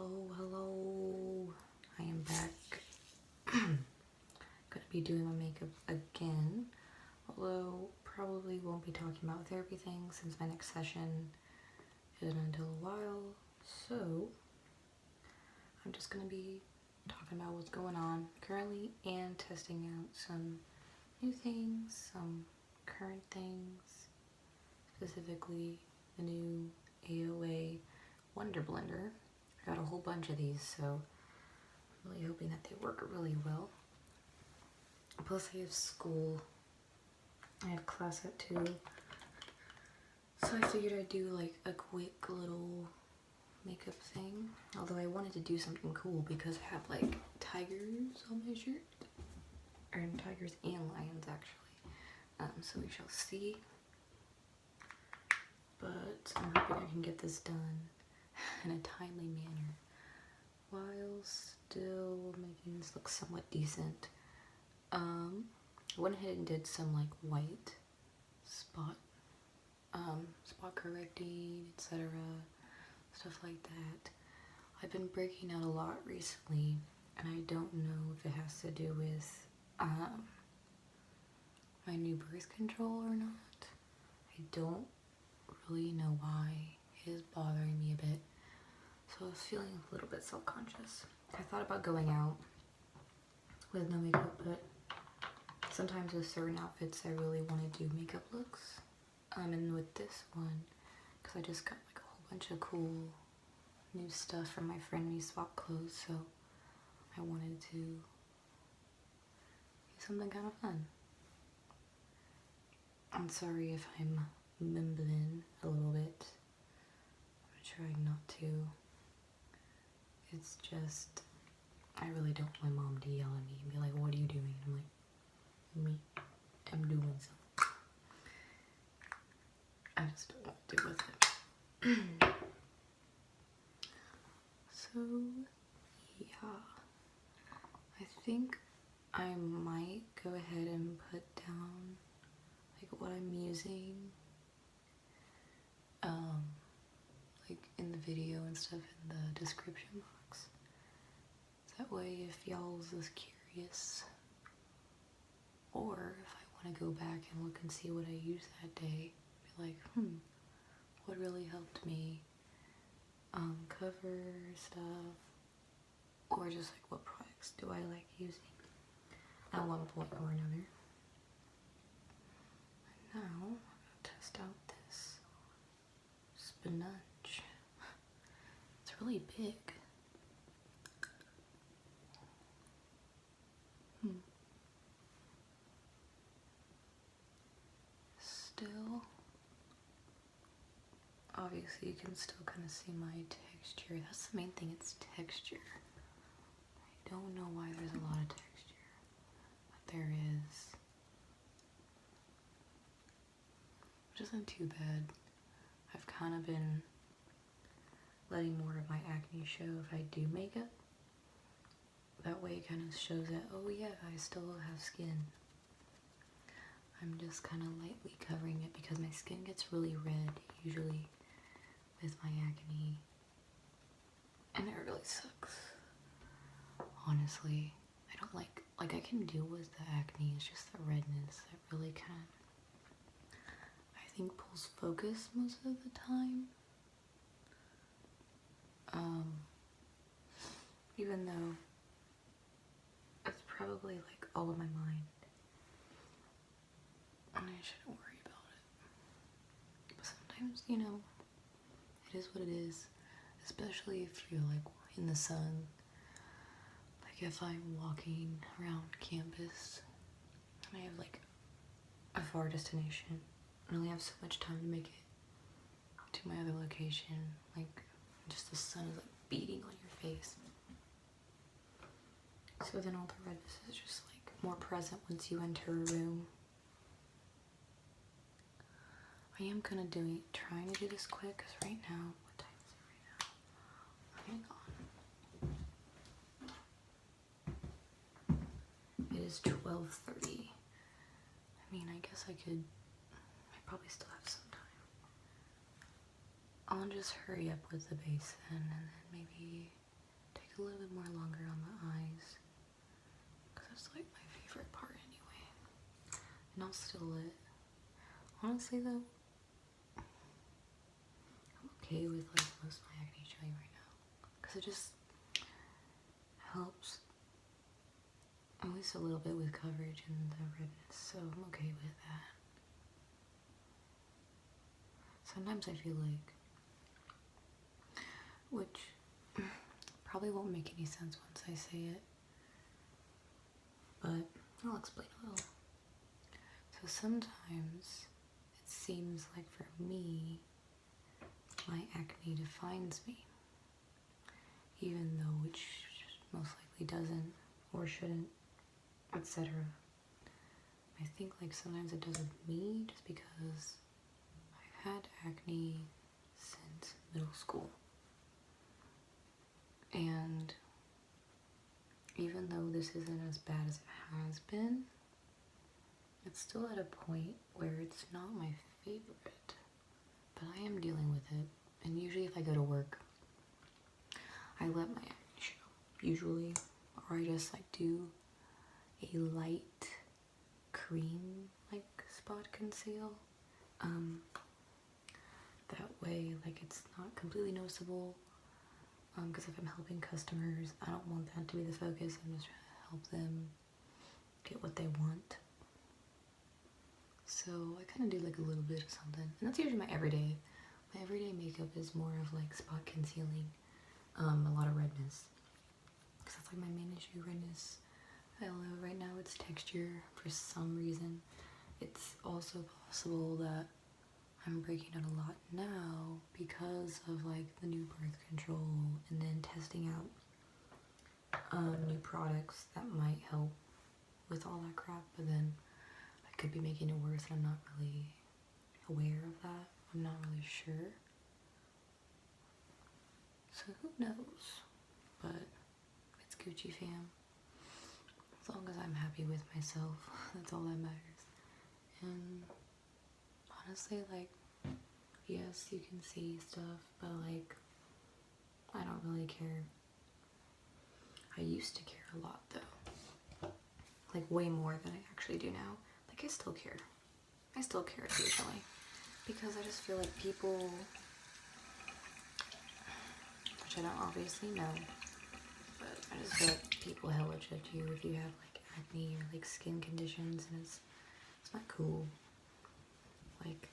Hello. I am back. Gonna be doing my makeup again, although probably won't be talking about therapy things since my next session isn't until a while. So I'm just gonna be talking about what's going on currently and testing out some new things, some current things, specifically the new AOA Wonder Blender. I got a whole bunch of these, so I'm really hoping that they work really well. Plus I have school. I have class at 2. So I figured I'd do like a quick little makeup thing. Although I wanted to do something cool because I have like tigers on my shirt. Or tigers and lions actually. So we shall see. But I'm hoping I can get this done in a timely manner while still making this look somewhat decent. I went ahead and did some like white spot correcting, etc., stuff like that. I've been breaking out a lot recently, and I don't know if it has to do with my new birth control or not. I don't really know why it is bothering me a bit, so I was feeling a little bit self-conscious. I thought about going out with no makeup, but sometimes with certain outfits I really want to do makeup looks. And with this one, because I just got like a whole bunch of cool new stuff from my friend when we swapped clothes, so I wanted to do something kind of fun. I'm sorry if I'm mumbling a little bit. I'm trying not to. It's just, I really don't want my mom to yell at me and be like, what are you doing? And I'm like, I'm doing something. I just don't want to deal with it. So, yeah. I think I might go ahead and put down like what I'm using like in the video and stuff in the description box. That way if y'all's is curious, or if I want to go back and look and see what I used that day, be like, what really helped me cover stuff, or just like what products do I like using at one point or another. And now I'm gonna test out this sponge. It's really big. Still, obviously you can still kind of see my texture. That's the main thing, it's texture. I don't know why there's a lot of texture, but there is. Which isn't too bad. I've kind of been letting more of my acne show if I do makeup. That way it kind of shows that, oh yeah, I still have skin. I'm just kind of lightly covering it because my skin gets really red usually with my acne, and it really sucks. Honestly, I don't like I can deal with the acne, it's just the redness that really kind of, I think, pulls focus most of the time. Even though it's probably like all in my mind. And I shouldn't worry about it. But sometimes, you know, it is what it is. Especially if you're like in the sun. Like if I'm walking around campus and I have like a far destination and I only have so much time to make it to my other location. Like just the sun is like beating on your face. So then all the redness is just like more present once you enter a room. I am gonna trying to do this quick because right now, what time is it right now? Hang on. It is 12:30. I mean, I guess I probably still have some time. I'll just hurry up with the base then, and then maybe take a little bit more longer on the eyes, because that's like my favorite part anyway. And I'll still it. Honestly though, I'm okay with like most of my acne showing right now, because it just helps at least a little bit with coverage and the redness, so I'm okay with that. Sometimes I feel like, which probably won't make any sense once I say it, but I'll explain a little. So sometimes it seems like for me, my acne defines me, even though it most likely doesn't or shouldn't, etc. I think like sometimes it does with me just because I've had acne since middle school. And even though this isn't as bad as it has been, it's still at a point where it's not my favorite. But I am dealing with it. And usually if I go to work, I let my acne show. Usually. Or I just like do a light cream like spot conceal. That way like it's not completely noticeable. Because if I'm helping customers, I don't want that to be the focus. I'm just trying to help them get what they want. So I kind of do like a little bit of something. And that's usually my everyday. My everyday makeup is more of like spot concealing. A lot of redness. Because that's like my main issue, redness. I don't know, right now it's texture for some reason. It's also possible that I'm breaking out a lot now because of like the new birth control and then testing out new products that might help with all that crap, but then I could be making it worse and I'm not really aware of that. I'm not really sure. So who knows? But it's Gucci fam. As long as I'm happy with myself, that's all that matters. And honestly, like, yes, you can see stuff, but like, I don't really care. I used to care a lot though. Like way more than I actually do now. Like I still care. I still care occasionally. Because I just feel like people, which I don't obviously know, but I just feel like people hella judge you if you have like acne or like skin conditions, and it's not cool. Like,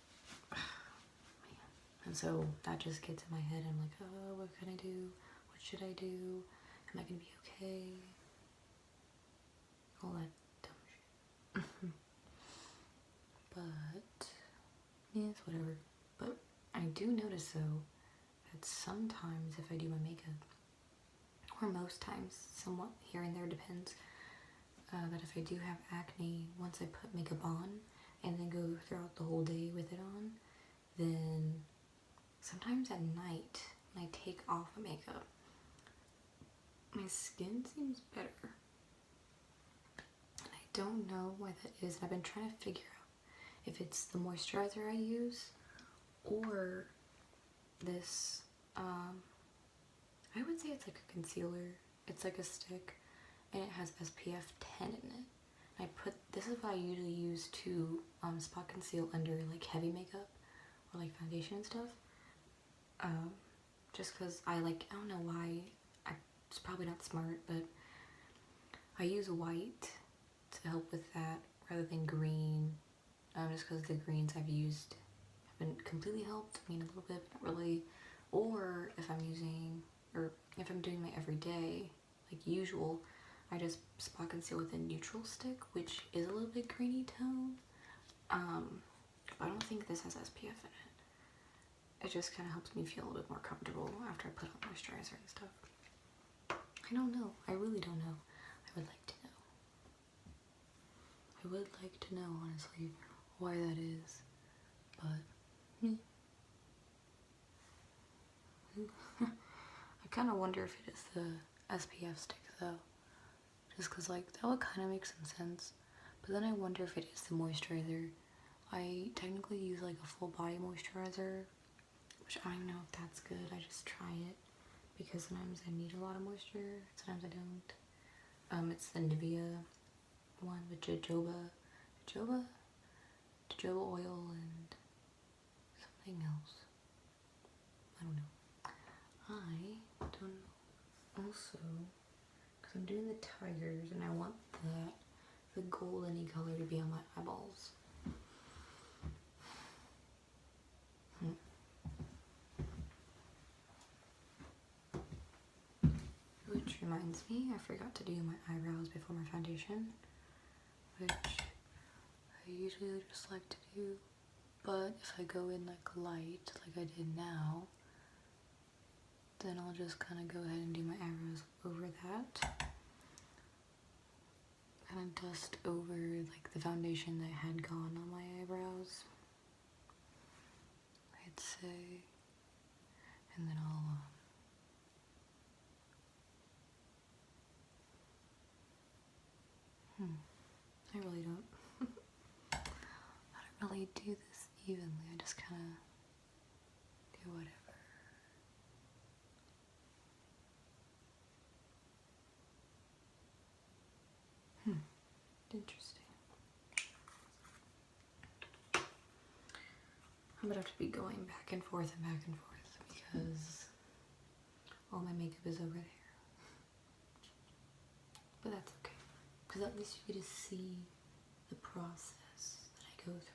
man. And so that just gets in my head. I'm like, oh, what can I do? What should I do? Am I gonna be okay? All that dumb shit. But, yes, whatever. But I do notice though that sometimes if I do my makeup, or most times, somewhat here and there depends, that if I do have acne, once I put makeup on and then go throughout the whole day with it on, then sometimes at night when I take off the makeup, my skin seems better. And I don't know why that is. I've been trying to figure out if it's the moisturizer I use or this, I would say it's like a concealer. It's like a stick and it has SPF 10 in it. This is what I usually use to spot conceal under like heavy makeup or like foundation and stuff. Just cause I don't know why, it's probably not smart, but I use white to help with that rather than green. Just cause the greens I've used haven't completely helped. I mean, a little bit, but not really. Or if I'm doing my everyday, like usual, I just spot conceal with a neutral stick, which is a little bit greeny tone. I don't think this has SPF in it. It just kind of helps me feel a little bit more comfortable after I put on moisturizer and stuff. I don't know. I really don't know. I would like to know. I would like to know, honestly, why that is. But, I kind of wonder if it is the SPF stick, though. Just because, like, that would kind of make some sense. But then I wonder if it is the moisturizer. I technically use, like, a full body moisturizer, which I don't even know if that's good. I just try it. because sometimes I need a lot of moisture, sometimes I don't. It's the Nivea one with jojoba oil and something else. I don't know. Also, because I'm doing the tigers and I want the goldeny color to be on my eyeballs. Which reminds me, I forgot to do my eyebrows before my foundation, which I usually just like to do, but if I go in like light, like I did now, then I'll just kind of go ahead and do my eyebrows over that. Kind of dust over like the foundation that had gone on my eyebrows, I'd say, and then I'll I really don't I don't really do this evenly, I just kind of do whatever. Interesting. I'm gonna have to be going back and forth because all my makeup is over there. But that's okay, because at least you get to see the process that I go through.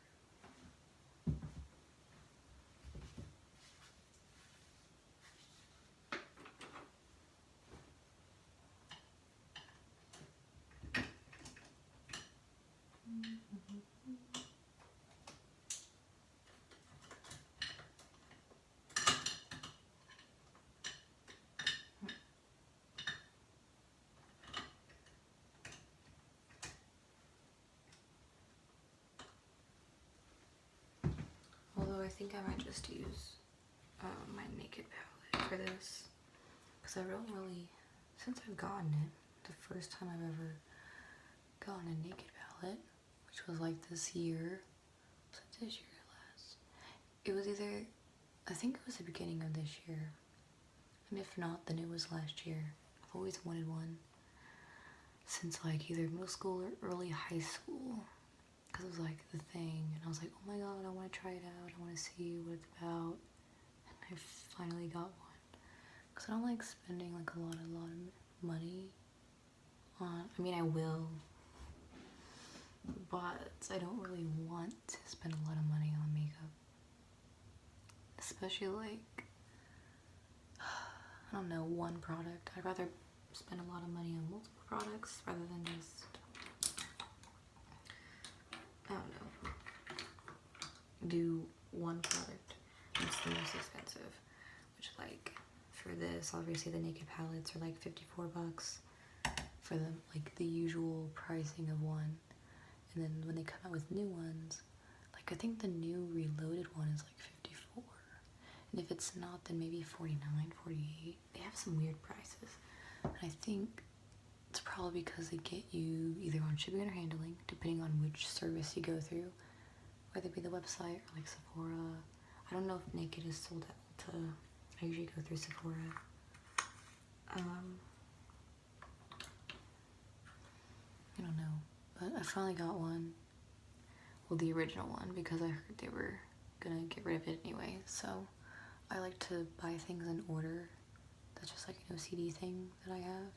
Although I think I might just use my Naked palette for this, because I don't really, since I've gotten it, the first time I've ever gotten a Naked palette, which was like this year, was it this year or last? It was either, I think it was the beginning of this year, and if not, then it was last year. I've always wanted one since like either middle school or early high school, because it was like the thing, and I was like, oh my god, I want to try it out, I want to see what it's about, and I finally got one, because I don't like spending like a lot of money on, I mean I will, but I don't really want to spend a lot of money on makeup, especially like, I don't know, one product. I'd rather spend a lot of money on multiple products rather than just, I don't know, do one product that's the most expensive, which like for this, obviously the Naked palettes are like 54 bucks for the like the usual pricing of one, and then when they come out with new ones, like I think the new reloaded one is like 54, and if it's not, then maybe 49, 48. They have some weird prices, and I think it's probably because they get you either on shipping or handling, depending on which service you go through, whether it be the website or like Sephora. I don't know if Naked is sold at Ulta. I usually go through Sephora. I don't know, but I finally got one. Well, the original one, because I heard they were gonna get rid of it anyway. So I like to buy things in order. That's just like an OCD thing that I have.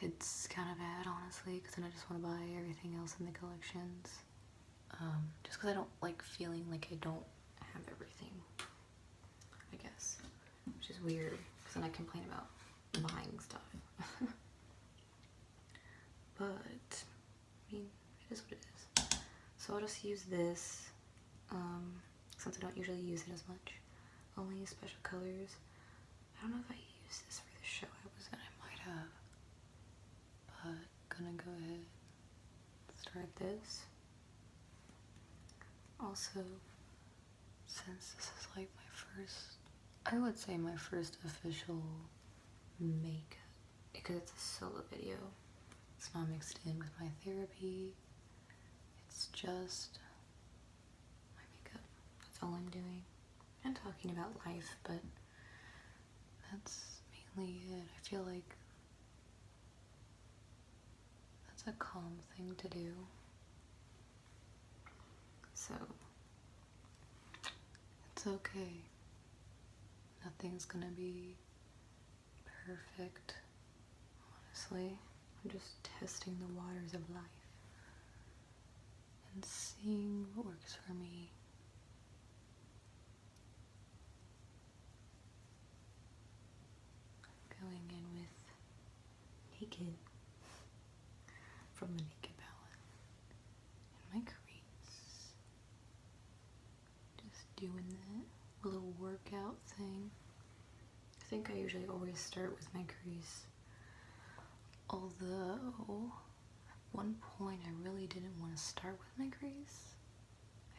It's kind of bad, honestly, because then I just want to buy everything else in the collections. Just because I don't like feeling like I don't have everything, I guess, which is weird, because then I complain about buying stuff. But, I mean, it is what it is. So I'll just use this, since I don't usually use it as much. Only use special colors. I don't know if I used this for the show I was in, I might have. But, gonna go ahead and start this. Also, since this is like my first, I would say my first official makeup, because it's a solo video. It's not mixed in with my therapy. It's just my makeup. That's all I'm doing. I'm talking about life, but that's mainly it. I feel like that's a calm thing to do. So, it's okay. Nothing's gonna be perfect, honestly. I'm just testing the waters of life and seeing what works for me. Going in with Naked from the Naked palette and my crease. Just doing that little workout thing. I think I usually always start with my crease. Although, at one point I really didn't want to start with my crease.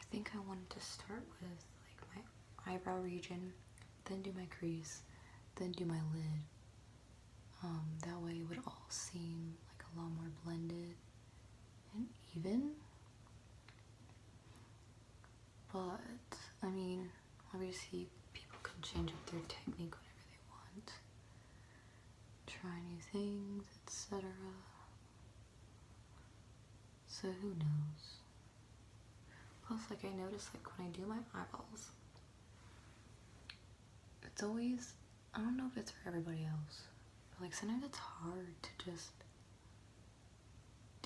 I think I wanted to start with like my eyebrow region, then do my crease, then do my lid. That way it would all seem like a lot more blended and even. But, I mean, obviously people can change up their technique whenever they want. Try new things, etc. So who knows? Plus, like, I notice, like, when I do my eyeballs, it's always, I don't know if it's for everybody else, but, like, sometimes it's hard to just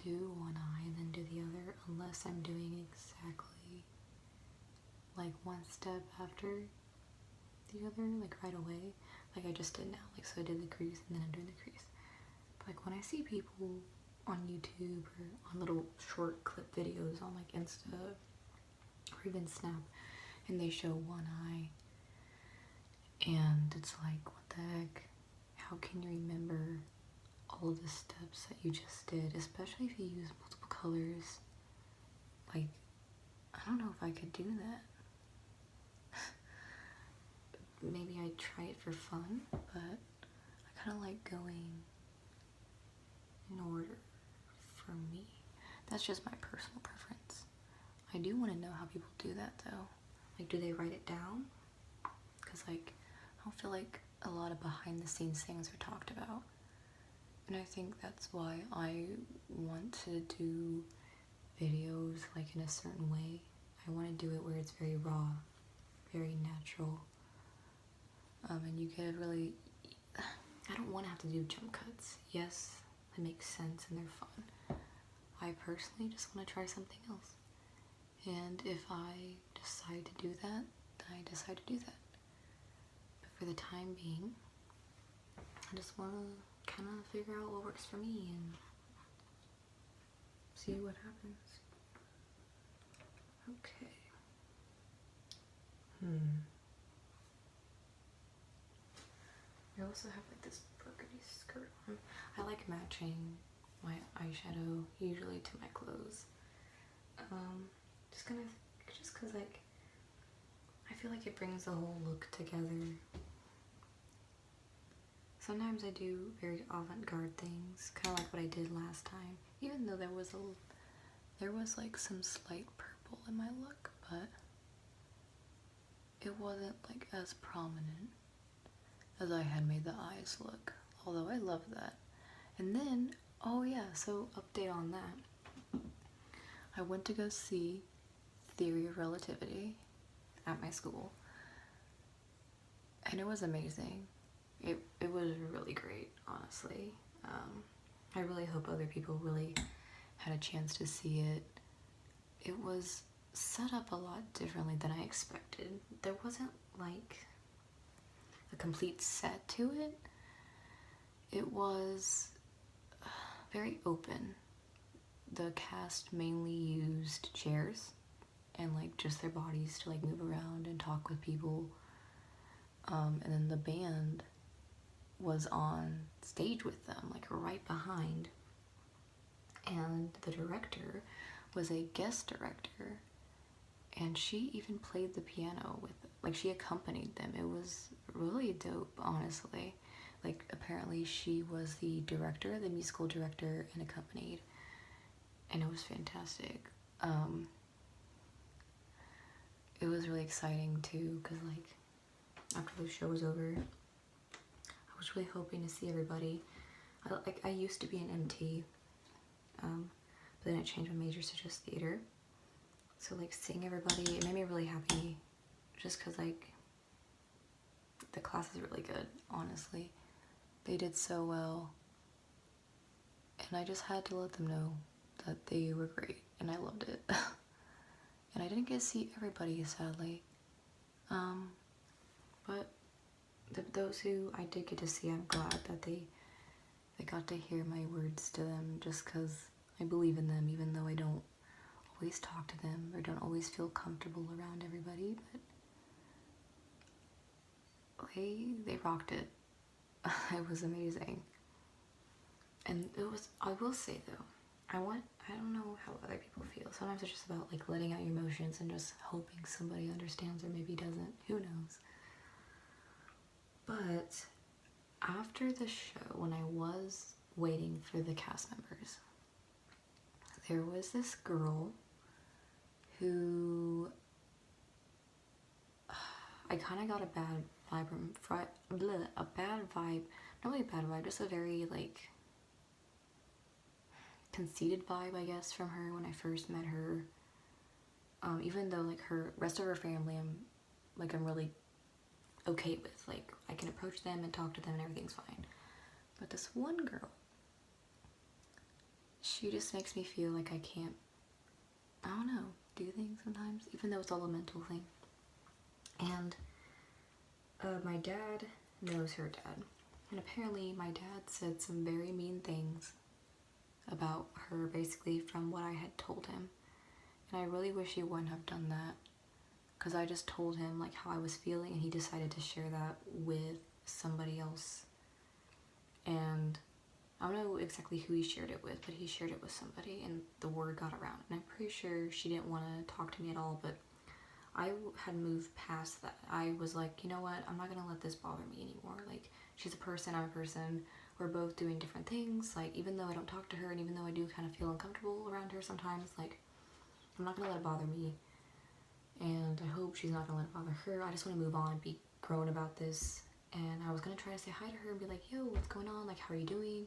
do one eye and then do the other unless I'm doing exactly, like, one step after the other, like, right away. Like I just did now, like, so I did the crease and then I'm doing the crease. But, like, when I see people on YouTube or on little short clip videos on, like, Insta or even Snap, and they show one eye, and it's like, what the heck? How can you remember all of the steps that you just did, especially if you use multiple colors? Like, I don't know if I could do that. Maybe I'd try it for fun, but I kind of like going in order for me. That's just my personal preference. I do want to know how people do that though. Like, do they write it down? Because, like, I don't feel like a lot of behind the scenes things are talked about. And I think that's why I want to do videos, like, in a certain way. I want to do it where it's very raw, very natural. And you get really, I don't want to have to do jump cuts. Yes, they make sense and they're fun. I personally just want to try something else. And if I decide to do that, then I decide to do that. But for the time being, I just want to kind of figure out what works for me and see what happens. Okay. I also have, like, this burgundy skirt on. I like matching my eyeshadow usually to my clothes. Just cause, like, I feel like it brings the whole look together. Sometimes I do very avant-garde things, kind of like what I did last time. Even though there was like some slight purple in my look, but it wasn't like as prominent as I had made the eyes look. Although I love that. And then, oh yeah, so update on that. I went to go see Theory of Relativity at my school, and it was amazing. It was really great, honestly. I really hope other people really had a chance to see it. It was set up a lot differently than I expected. There wasn't like a complete set to it. It was very open. The cast mainly used chairs and, like, just their bodies to, like, move around and talk with people. And then the band was on stage with them, like, right behind. And the director was a guest director, and she even played the piano with, like, she accompanied them. It was really dope, honestly. Like, apparently she was the director, the musical director, and accompanied, and it was fantastic. It was really exciting too, because, like, after the show was over, I was really hoping to see everybody. I used to be an MT, but then I changed my majors to just theater. So like seeing everybody, it made me really happy, just cause like the class is really good, honestly. They did so well, and I just had to let them know that they were great, and I loved it. And I didn't get to see everybody, sadly, but those who I did get to see, I'm glad that they got to hear my words to them, just because I believe in them, even though I don't always talk to them or don't always feel comfortable around everybody. But they rocked it. It was amazing. And it was, I will say though, I don't know how other people feel. Sometimes it's just about like letting out your emotions and just hoping somebody understands or maybe doesn't. Who knows? But after the show, when I was waiting for the cast members, there was this girl who I kind of got a bad vibe from, a bad vibe, not really a bad vibe, just a very like conceited vibe, I guess, from her when I first met her. Even though like her rest of her family, I'm really okay with, like I can approach them and talk to them and everything's fine. But this one girl, she just makes me feel like I can't, I don't know, do things sometimes, even though it's all a mental thing. And my dad knows her dad, and apparently my dad said some very mean things about her, basically, from what I had told him. And I really wish he wouldn't have done that, because I just told him like how I was feeling, and he decided to share that with somebody else. And I don't know exactly who he shared it with, but he shared it with somebody, and the word got around. And I'm pretty sure she didn't want to talk to me at all, but I had moved past that. I was like, you know what, I'm not gonna let this bother me anymore. Like, she's a person, I'm a person, we're both doing different things. Like, even though I don't talk to her, and even though I do kind of feel uncomfortable around her sometimes, like, I'm not gonna let it bother me, and I hope she's not gonna let it bother her. I just want to move on and be grown about this. And I was gonna try to say hi to her and be like, yo, what's going on, like, how are you doing?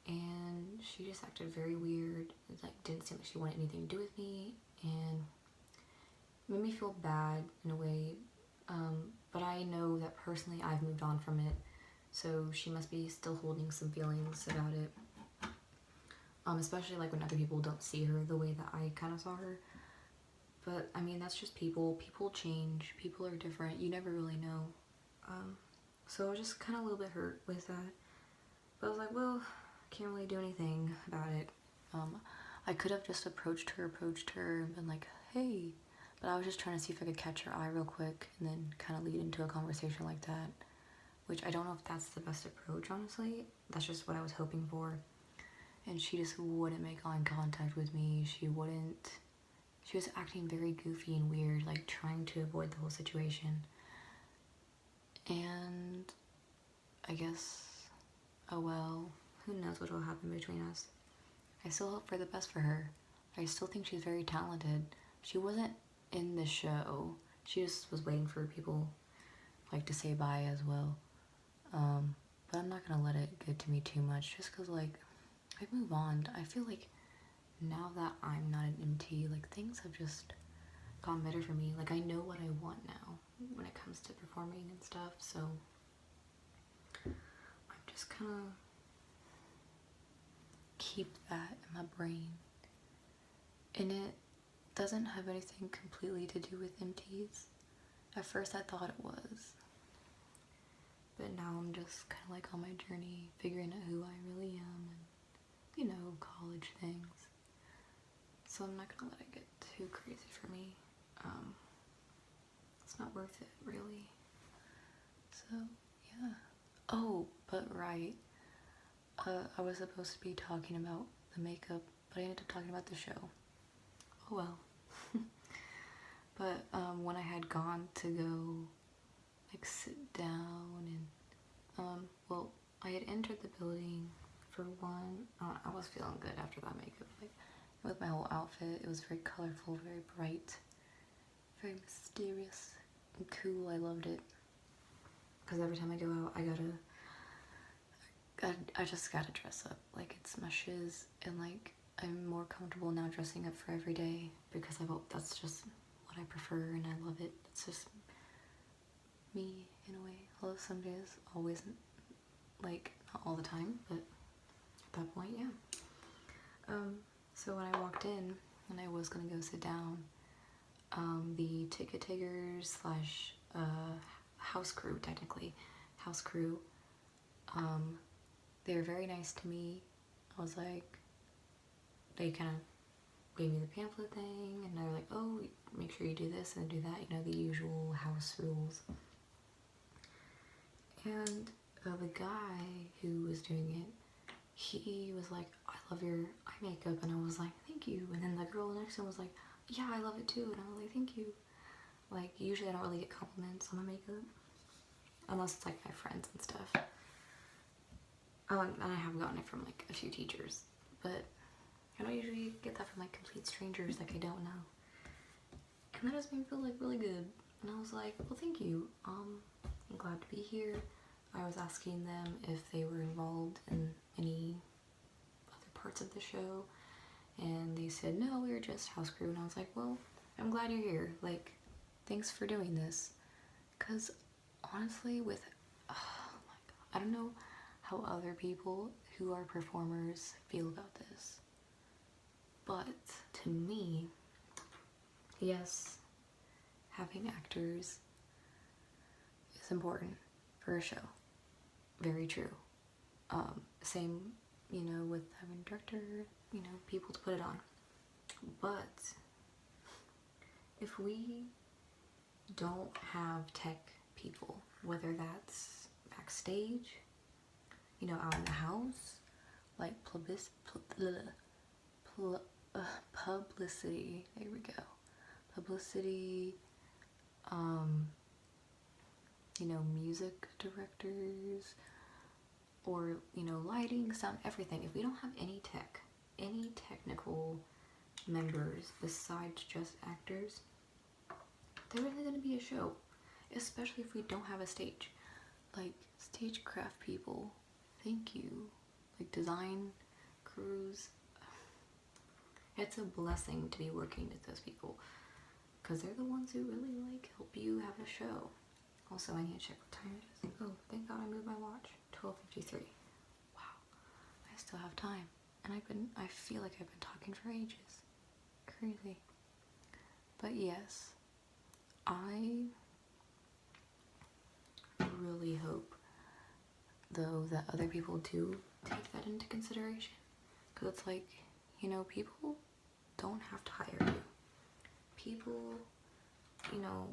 And she just acted very weird. It like didn't seem like she wanted anything to do with me, and it made me feel bad in a way. But I know that personally I've moved on from it, so she must be still holding some feelings about it. Especially like when other people don't see her the way that I kind of saw her. But I mean, that's just people. People change. People are different. You never really know. So I was just kind of a little bit hurt with that. But I was like, well, can't really do anything about it. I could have just approached her and been like, hey. But I was just trying to see if I could catch her eye real quick and then kind of lead into a conversation like that. Which I don't know if that's the best approach, honestly. That's just what I was hoping for. And she just wouldn't make eye contact with me. She was acting very goofy and weird, like trying to avoid the whole situation. And I guess, oh well, who knows what will happen between us. I still hope for the best for her. I still think she's very talented. She wasn't in the show. She just was waiting for people like to say bye as well. But I'm not gonna let it get to me too much, just cause like I move on. I feel like now that I'm not an MT, like things have just gotten better for me. Like I know what I want now when it comes to performing and stuff, so I'm just gonna keep that in my brain. And it doesn't have anything completely to do with MTs. At first I thought it was, but now I'm just kind of like on my journey, figuring out who I really am, and you know, college things. So I'm not gonna let it get too crazy for me. It's not worth it, really. So yeah. Oh, but right. I was supposed to be talking about the makeup, but I ended up talking about the show. Oh well. But when I had gone to go like sit down and well, I had entered the building for one. I was feeling good after that makeup, like with my whole outfit. It was very colorful, very bright, very mysterious and cool. I loved it, because every time I go out I gotta I just gotta dress up. Like, it's my shiz, and like I'm more comfortable now dressing up for every day because that's just what I prefer and I love it. It's just me in a way. Although some days, always, like, not all the time, but at that point, yeah. So when I walked in and I was gonna go sit down, the ticket takers slash house crew, technically, house crew, they were very nice to me. I was like, they kind of gave me the pamphlet thing, and they're like, oh, make sure you do this and do that, you know, the usual house rules. And the guy who was doing it, he was like, I love your eye makeup, and I was like, thank you. And then the girl next to him was like, yeah, I love it too, and I was like, thank you. Like, usually I don't really get compliments on my makeup, unless it's like my friends and stuff. And I have gotten it from like a few teachers, but I don't usually get that from like complete strangers like I don't know. And that just made me feel like really good. And I was like, well, thank you. I'm glad to be here. I was asking them if they were involved in any other parts of the show, and they said, no, we were just house crew. And I was like, well, I'm glad you're here. Like, thanks for doing this. Because honestly, with, oh my God, I don't know how other people who are performers feel about this. But to me, yes, having actors is important for a show. Very true. Same, you know, with having a director, you know, people to put it on. But if we don't have tech people, whether that's backstage, you know, out in the house, like publicity, there we go, publicity, you know, music directors, or, you know, lighting, sound, everything. If we don't have any technical members besides just actors, there isn't going to be a show, especially if we don't have a stage. Like, stagecraft people, thank you. Like, design crews, it's a blessing to be working with those people, because they're the ones who really, like, help you have a show. Also, I need to check what time it is. Oh, thank God I moved my watch. 12:53. Wow, I still have time. And I feel like I've been talking for ages. Crazy. But yes, I really hope, though, that other people do take that into consideration. Because it's like, you know, people don't have to hire you. People, you know,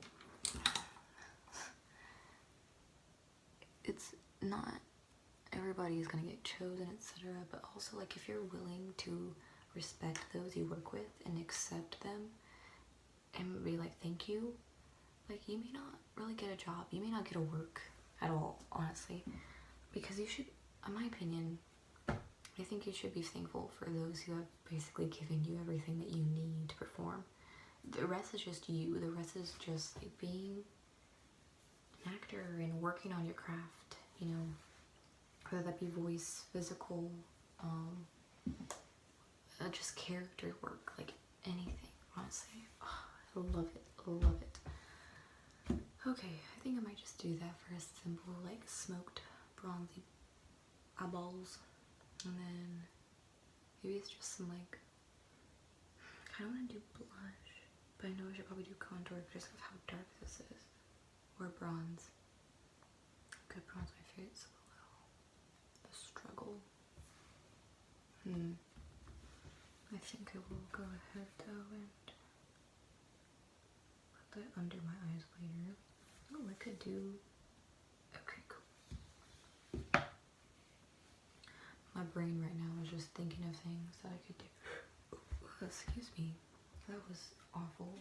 it's not everybody is going to get chosen, etc. But also, like, if you're willing to respect those you work with and accept them and be like, thank you, like, you may not really get a job. You may not get a work at all, honestly. Because you should, in my opinion, I think you should be thankful for those who have basically given you everything that you need to perform. The rest is just you. The rest is just, like, being an actor and working on your craft, you know, whether that be voice, physical, just character work, like anything, honestly. Oh, I love it, love it. Okay, I think I might just do that for a simple, like, smoked bronzy eyeballs, and then maybe it's just some, like, I don't want to do blush, but I know I should probably do contour because of how dark this is, or bronze. Good bronze my face a little. The struggle. I think I will go ahead though and put that under my eyes later. Oh, I could do. Okay, cool. My brain right now is just thinking of things that I could do. Oh, excuse me. That was awful.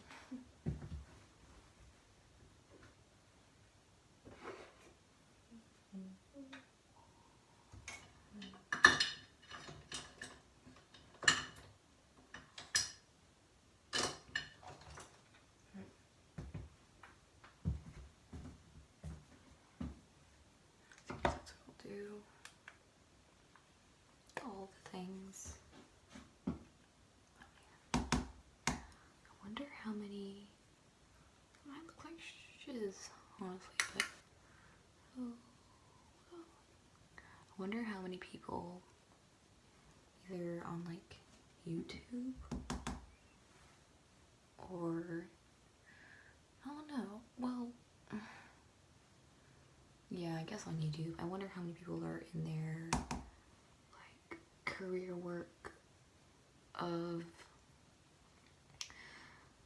That's what I'll do. things. I wonder how many, it might look like shiz, honestly, but I wonder how many people either on like YouTube or I don't know, well, yeah, I guess on YouTube. I wonder how many people are in their like career work of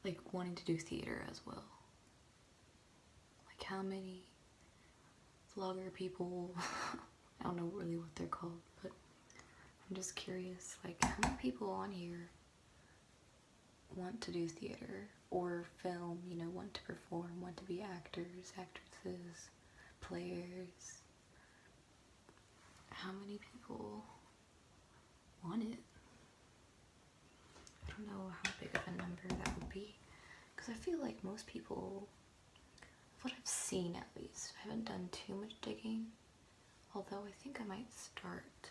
like wanting to do theater as well. Like how many vlogger people, I don't know really what they're called, but I'm just curious, like how many people on here want to do theater or film, you know, want to perform, want to be actors, actresses, players. How many people want it? I don't know how big of a number that would be, because I feel like most people, what I've seen at least, I haven't done too much digging, although I think I might start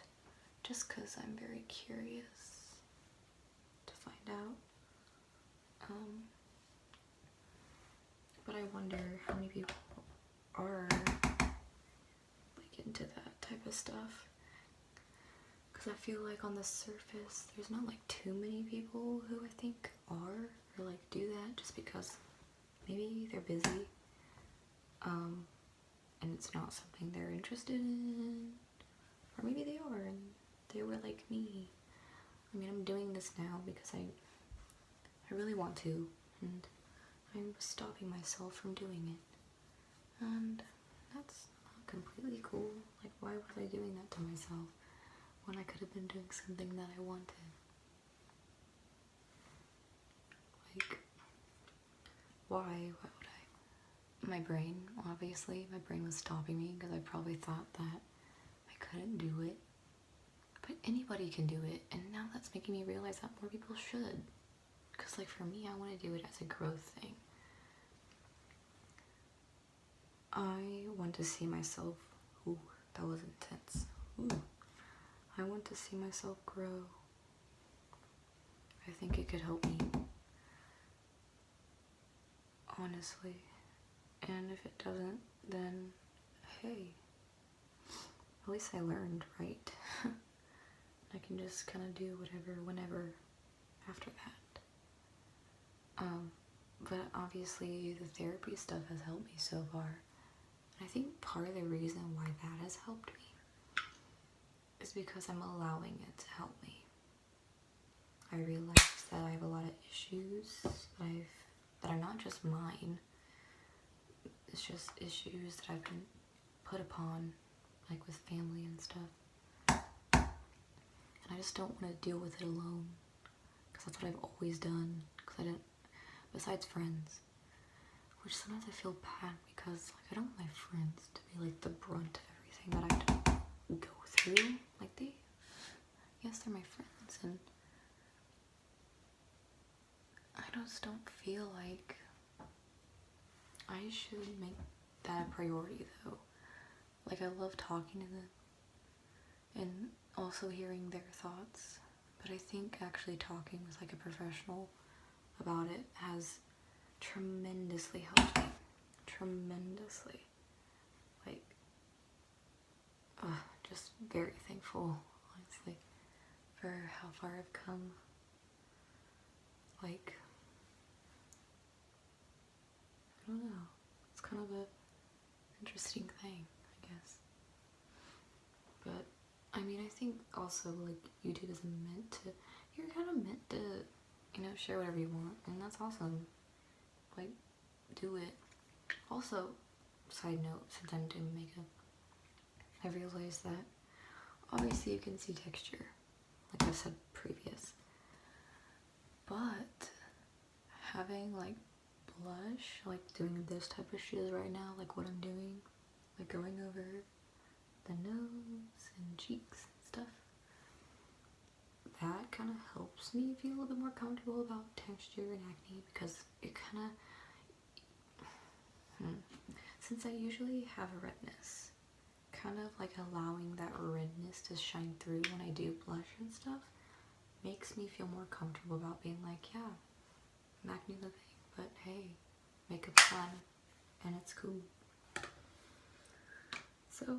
just because I'm very curious to find out. But I wonder how many people are like into that type of stuff, because I feel like on the surface there's not like too many people who I think are or like do that just because maybe they're busy and it's not something they're interested in, or maybe they are and they were like me. I mean, I'm doing this now because I really want to, and I'm stopping myself from doing it, and that's not completely cool. Like, why was I doing that to myself when I could have been doing something that I wanted? Like, why would I? My brain, obviously, my brain was stopping me because I probably thought that I couldn't do it, but anybody can do it, and now that's making me realize that more people should. Because, like, for me, I want to do it as a growth thing. I want to see myself, ooh, that was intense. Ooh. I want to see myself grow. I think it could help me, honestly. And if it doesn't, then, hey, at least I learned, right? I can just kind of do whatever, whenever, after that. But obviously the therapy stuff has helped me so far. And I think part of the reason why that has helped me is because I'm allowing it to help me. I realized that I have a lot of issues that are not just mine. It's just issues that I've been put upon, like with family and stuff. And I just don't want to deal with it alone, because that's what I've always done. Because I didn't, besides friends, which sometimes I feel bad because like I don't want my friends to be like the brunt of everything that I have to go through. Like yes, they're my friends, and I just don't feel like I should make that a priority though. Like I love talking to them and also hearing their thoughts, but I think actually talking with like a professional about it has tremendously helped me. Tremendously. Like, just very thankful, honestly, for how far I've come. Like, I don't know. It's kind of a interesting thing, I guess. But, I mean, I think also, like, YouTube isn't meant to, you're kind of meant to, you know, share whatever you want, and that's awesome. Like, do it. Also, side note, since I'm doing makeup, I realized that obviously you can see texture, like I said previous, but having like blush, like doing this type of shit right now, like what I'm doing, like going over the nose and cheeks and stuff, that kind of helps me feel a little bit more comfortable about texture and acne, because it kind of, since I usually have a redness, kind kind of like allowing that redness to shine through when I do blush and stuff makes me feel more comfortable about being like, yeah, I'm acne living, but hey, makeup's fun and it's cool. So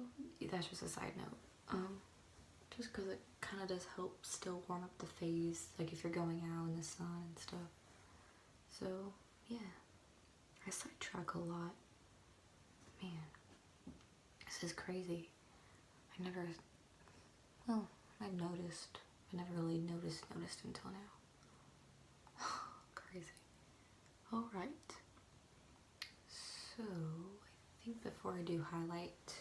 that's just a side note. Just because it kind of does help still warm up the face, like if you're going out in the sun and stuff. So yeah, I sidetrack a lot. Man, this is crazy. I noticed. I never really noticed until now. Crazy. Alright. So, I think before I do highlight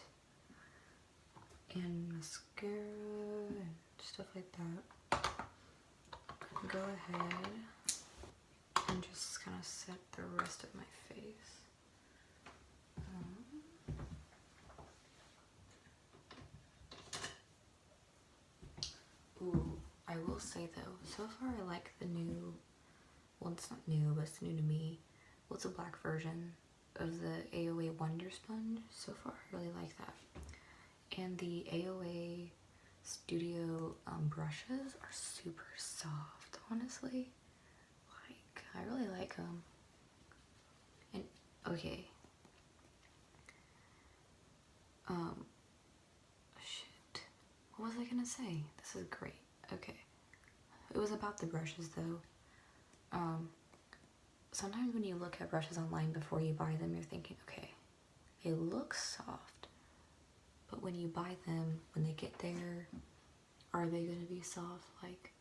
and mascara and stuff like that, I can go ahead and just kind of set the rest of my face. Ooh, I will say though, so far I like the new, well it's not new, but it's new to me. Well, it's a black version of the AOA Wonder Sponge. So far I really like that. And the AOA Studio brushes are super soft, honestly. Like, I really like them. And, okay. Shit. What was I gonna say? This is great. Okay. It was about the brushes though. Sometimes when you look at brushes online before you buy them, you're thinking, okay, they look soft. But when you buy them, when they get there, are they gonna be soft? Like,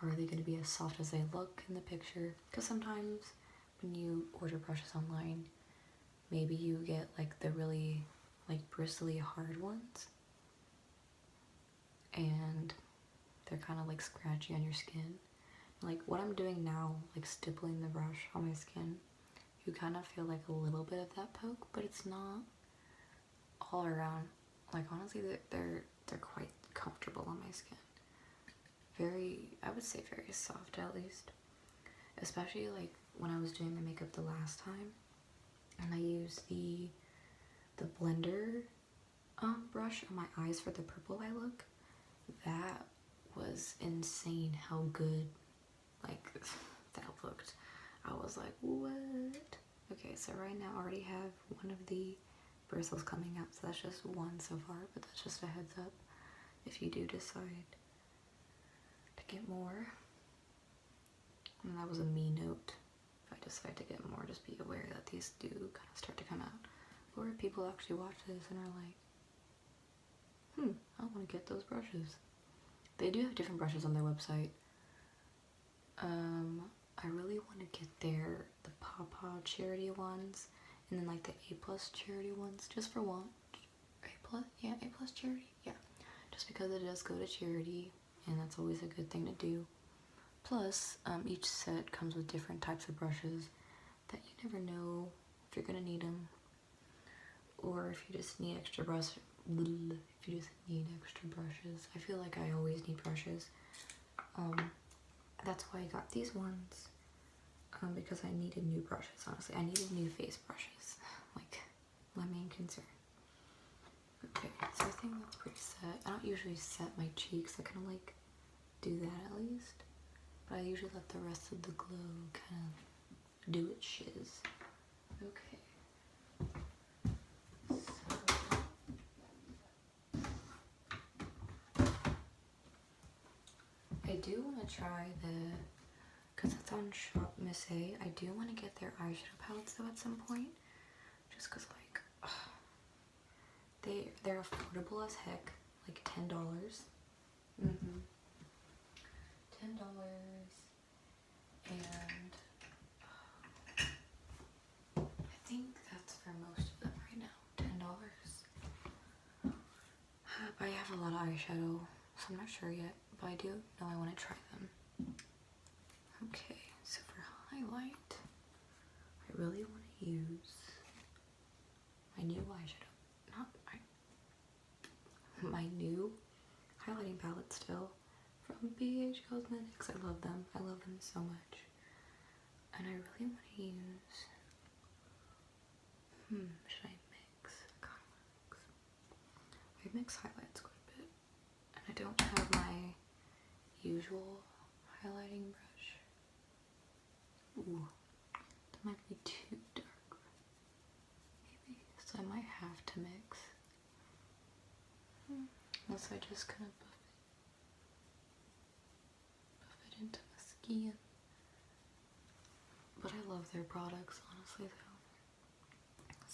are they gonna be as soft as they look in the picture? Because sometimes when you order brushes online, maybe you get like the really like bristly hard ones. And they're kind of like scratchy on your skin. Like what I'm doing now, like stippling the brush on my skin, you kind of feel like a little bit of that poke, but it's not all around. Like honestly, they're quite comfortable on my skin. Very, I would say very soft at least. Especially like when I was doing my makeup the last time, and I used the blender brush on my eyes for the purple eye look. That was insane how good like that looked. I was like, what? Okay, so right now I already have one of the bristles coming out, so that's just one so far, but that's just a heads up if you do decide to get more. And that was a me note. If I decide to get more, just be aware that these do kind of start to come out. Or if people actually watch this and are like, I want to get those brushes. They do have different brushes on their website. I really want to get the Papa charity ones, and then like the A+ charity ones, just for one. A+, yeah, A+ charity, yeah. Just because it does go to charity, and that's always a good thing to do. Plus, each set comes with different types of brushes that you never know if you're gonna need them, or if you just need extra brushes. I feel like I always need brushes. That's why I got these ones, because I needed new brushes, honestly. I needed new face brushes, like my main concern. Okay, so I think that's pretty set. I don't usually set my cheeks, I kind of like do that at least, but I usually let the rest of the glow kind of do its shiz. Okay. I do want to try because it's on Shop Miss A, I do want to get their eyeshadow palettes though at some point, just because like, they're affordable as heck, like $10. $10, and I think that's for most of them right now, $10. But I have a lot of eyeshadow, so I'm not sure yet, but I do know I want to try them. Okay, so for highlight, I really want to use my new eyeshadow, my new highlighting palette still from BH Cosmetics. I love them. I love them so much. And I really want to use, should I mix? mix highlights quite a bit. And I don't have my usual highlighting brush. Ooh, that might be too dark. Maybe, so I might have to mix. Unless I just kind of buff it into my skin. But I love their products, honestly, though.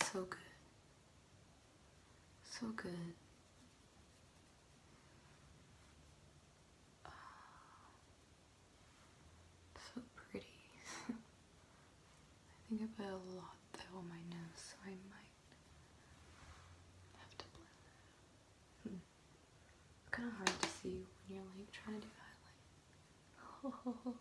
So good. So good. So pretty. I think I put a lot, though, on my nose, so I might have to blend it. It's kind of hard to see when you're like trying to do highlight.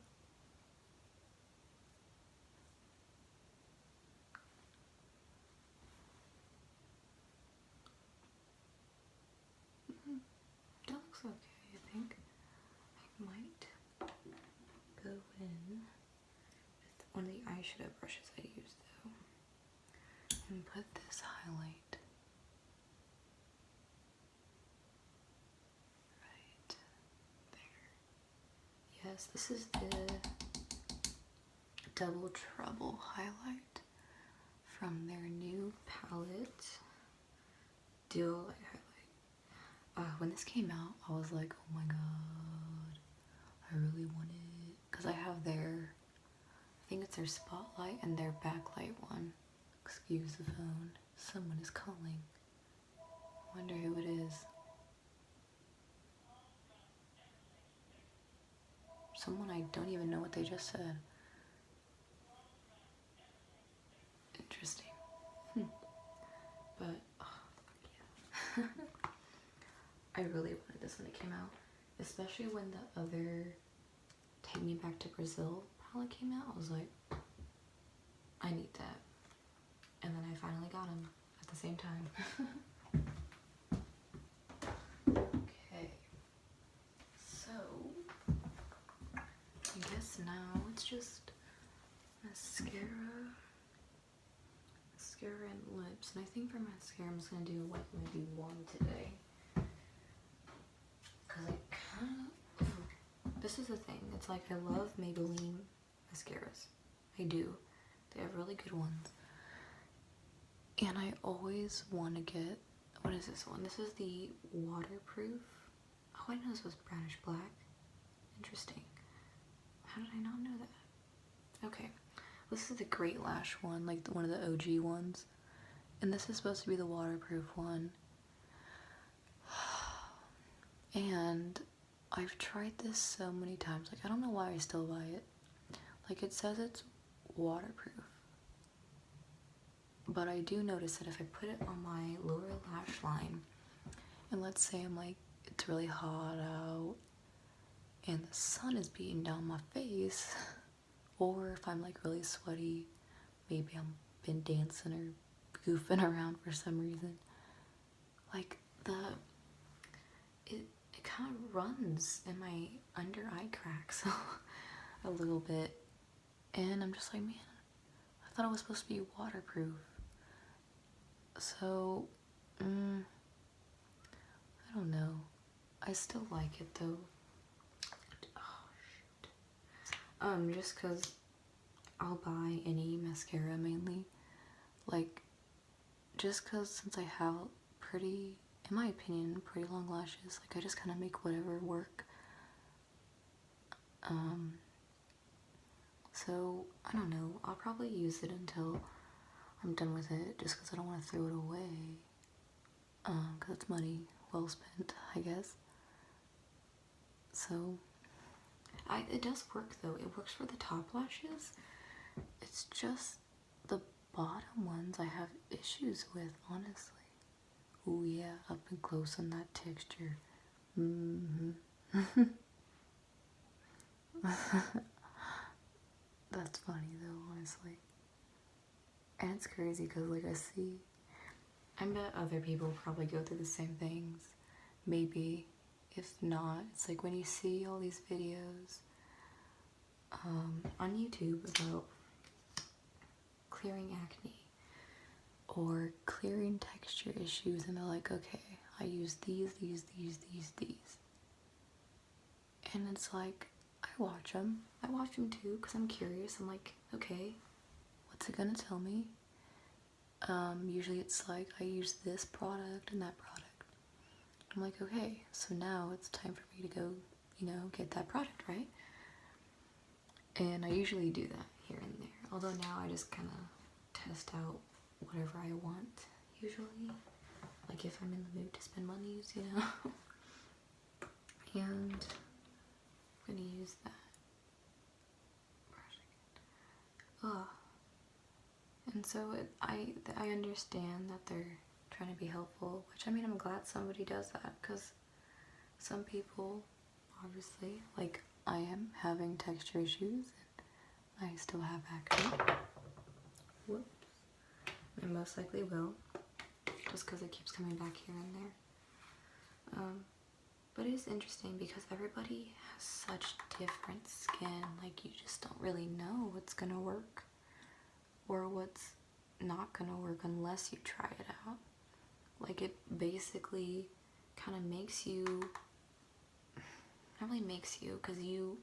That looks okay, I think. I might go in with one of the eyeshadow brushes I use, though, and put this highlight right there. Yes, this is the Double Trouble highlight from their new palette, Duolight highlight. When this came out, I was like, oh my god, I really want it. Because I have their, I think it's their Spotlight and their Backlight one. Excuse the phone. Someone is calling. Wonder who it is. Someone I don't even know what they just said. Interesting. But, oh, yeah. I really wanted this when it came out. Especially when the other Take Me Back to Brazil palette came out. I was like, I need that. And then I finally got them at the same time. Okay. So, I guess now it's just mascara and lips. And I think for mascara I'm just going to do like maybe one today. Because I kind of, this is the thing. It's like I love Maybelline mascaras. I do. They have really good ones. And I always want to get, what is this one? This is the waterproof. Oh, I know this was brownish black. Interesting. How did I not know that? Okay. This is the GreatLash one, like one of the OG ones. And this is supposed to be the waterproof one. And I've tried this so many times. Like, I don't know why I still buy it. Like, it says it's waterproof. But I do notice that if I put it on my lower lash line, and let's say I'm like, it's really hot out, and the sun is beating down my face, or if I'm like really sweaty, maybe I'm been dancing or goofing around for some reason, like it kind of runs in my under eye cracks a little bit, and I'm just like, man, I thought it was supposed to be waterproof. So, I don't know. I still like it though. Oh, shoot. Just because I'll buy any mascara mainly. Like, just because since I have pretty, in my opinion, pretty long lashes, like I just kind of make whatever work. So, I don't know. I'll probably use it until I'm done with it, just because I don't want to throw it away. Because it's money well spent, I guess. So, it does work though. It works for the top lashes. It's just the bottom ones I have issues with, honestly. Oh yeah, up and close on that texture. That's funny though, honestly. And it's crazy because, like, I bet other people probably go through the same things. Maybe. If not, it's like when you see all these videos on YouTube about clearing acne or clearing texture issues, and they're like, okay, I use these. And it's like, I watch them too, because I'm curious. I'm like, okay, what's it gonna tell me? Usually it's like, I use this product and that product. I'm like, okay, so now it's time for me to go, you know, get that product, right? And I usually do that here and there. Although now I just kind of test out whatever I want, usually. Like if I'm in the mood to spend money, you know. And I'm gonna use that. Ugh. And so I understand that they're trying to be helpful, which I mean, I'm glad somebody does that, because some people, obviously, like I am having texture issues and I still have acne. Whoops. I most likely will, just because it keeps coming back here and there. But it is interesting because everybody has such different skin, like you just don't really know what's gonna work or what's not gonna work unless you try it out. Like it basically kind of makes you, not really makes you, because you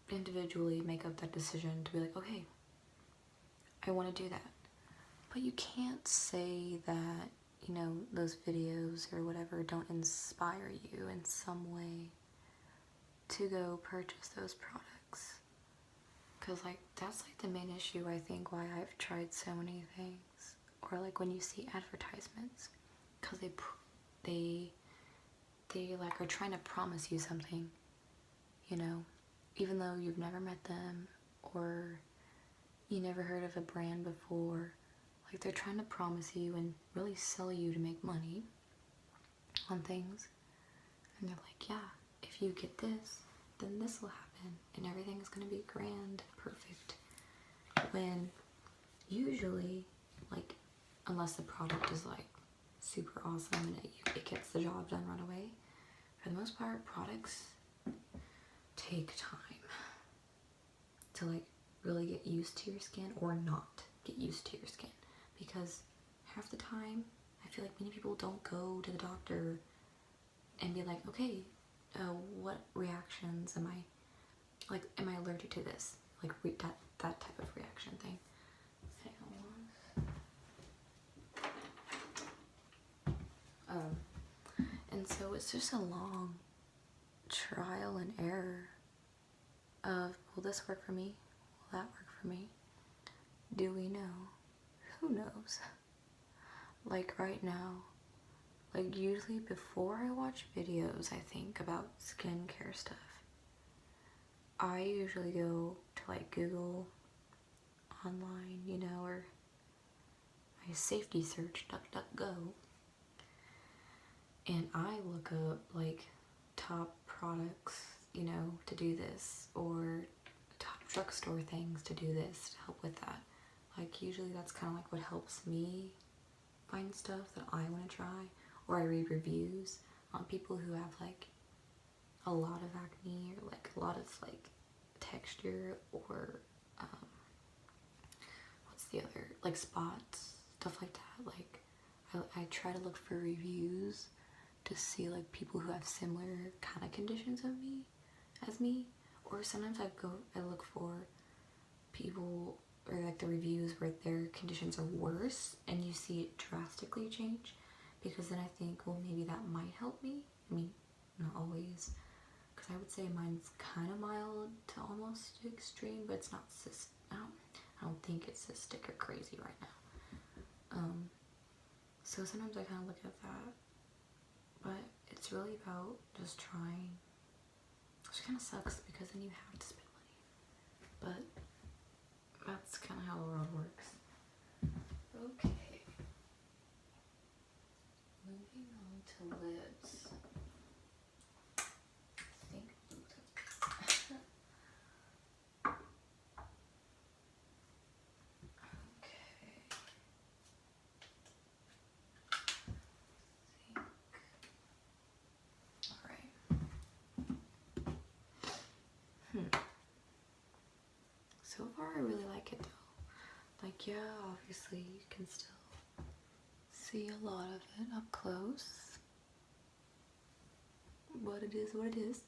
individually make up that decision to be like, okay, I want to do that. But you can't say that, you know, those videos or whatever don't inspire you in some way to go purchase those products. Because, like, that's, like, the main issue, I think, why I've tried so many things. Or, like, when you see advertisements. Because they like, are trying to promise you something, you know, even though you've never met them or you never heard of a brand before. Like, they're trying to promise you and really sell you to make money on things. And they're like, yeah, if you get this, then this will happen. And everything is going to be grand, perfect. When usually, like, unless the product is, like, super awesome and it gets the job done right away, for the most part, products take time to, like, really get used to your skin or not get used to your skin. Because half the time, I feel like many people don't go to the doctor and be like, okay, what reactions am I allergic to this? Like, that type of reaction thing. Hang on. And so it's just a long trial and error of, will this work for me? Will that work for me? Do we know? Who knows? Like right now, like usually before I watch videos, I think about skincare stuff. I usually go to like Google online, you know, or I safety search DuckDuckGo, and I look up like top products, you know, to do this, or top drugstore things to do this, to help with that. Like usually that's kind of like what helps me find stuff that I want to try, or I read reviews on people who have like a lot of acne or like a lot of like texture or what's the other, like spots, stuff like that. Like I try to look for reviews to see like people who have similar kind of conditions as me, or sometimes I look for people or like the reviews where their conditions are worse and you see it drastically change, because then I think, well, maybe that might help me. I mean, not always, because I would say mine's kind of mild to almost extreme, but it's not I don't think it's cystic or crazy right now. So sometimes I kind of look at that, but it's really about just trying, which kind of sucks because then you have to spend money, but that's kind of how the world works. Okay. Moving on to lips. I think okay. Alright. So far I really like it though. Like, yeah, obviously you can still see a lot of it up close. but it is what it is.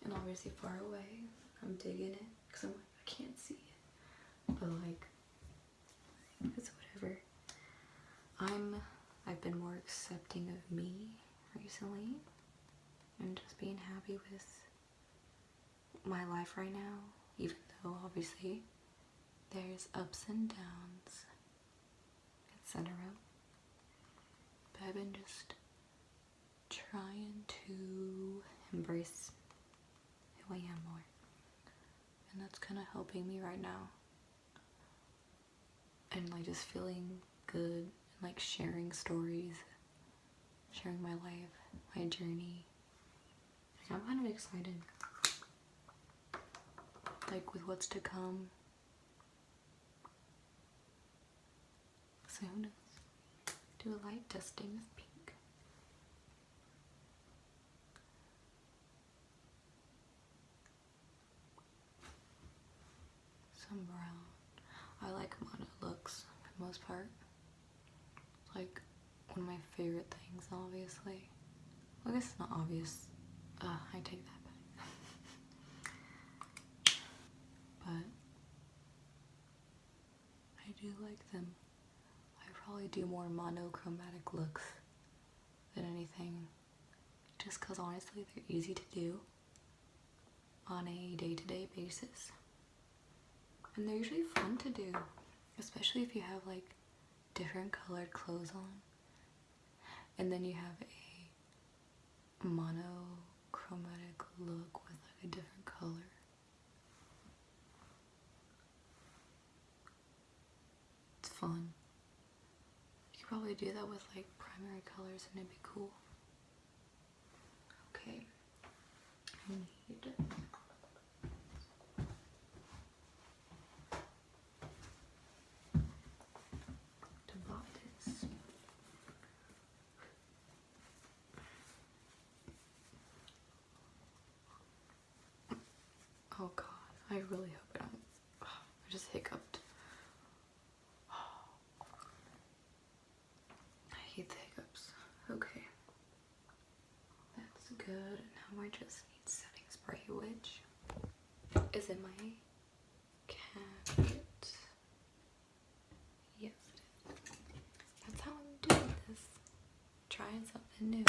And obviously far away, I'm digging it because I'm like, I can't see it, but like, it's whatever. I've been more accepting of me recently and just being happy with my life right now, even though obviously there's ups and downs, etc. But I've been just trying to embrace who I am more, and that's kind of helping me right now. And like just feeling good, and like sharing stories, sharing my life, my journey. Like, I'm kind of excited, like with what's to come. So who knows? Do a light testing with pink. Some brown. I like mono looks for the most part. Like one of my favorite things, obviously. Well, I guess it's not obvious. I take that back. But I do like them. I probably do more monochromatic looks than anything. Just because honestly they're easy to do on a day-to-day basis. And they're usually fun to do. Especially if you have like different colored clothes on. And then you have a monochromatic look with like a different color. It's fun. You could probably do that with like primary colors and it'd be cool. Okay. I need to blot this. Oh god, I really hope I don't. I just hiccuped. I hate the hiccups. Okay. That's good. Now I just need setting spray, which is in my cabinet. Yes, it is. That's how I'm doing this. Trying something new.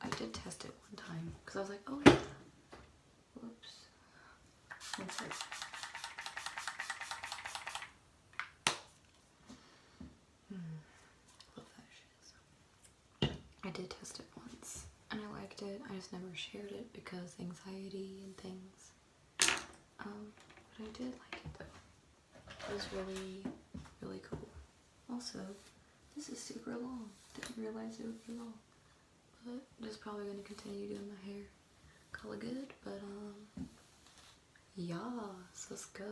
I did test it one time because I was like, oh yeah. Whoops. One sec. Love that shit. I did test it once and I liked it. I just never shared it because anxiety and things. But I did like it though. It was really, really cool. Also, this is super long. Didn't realize it would be long. But just probably gonna continue doing my hair. Call it good, but yeah, so let's go.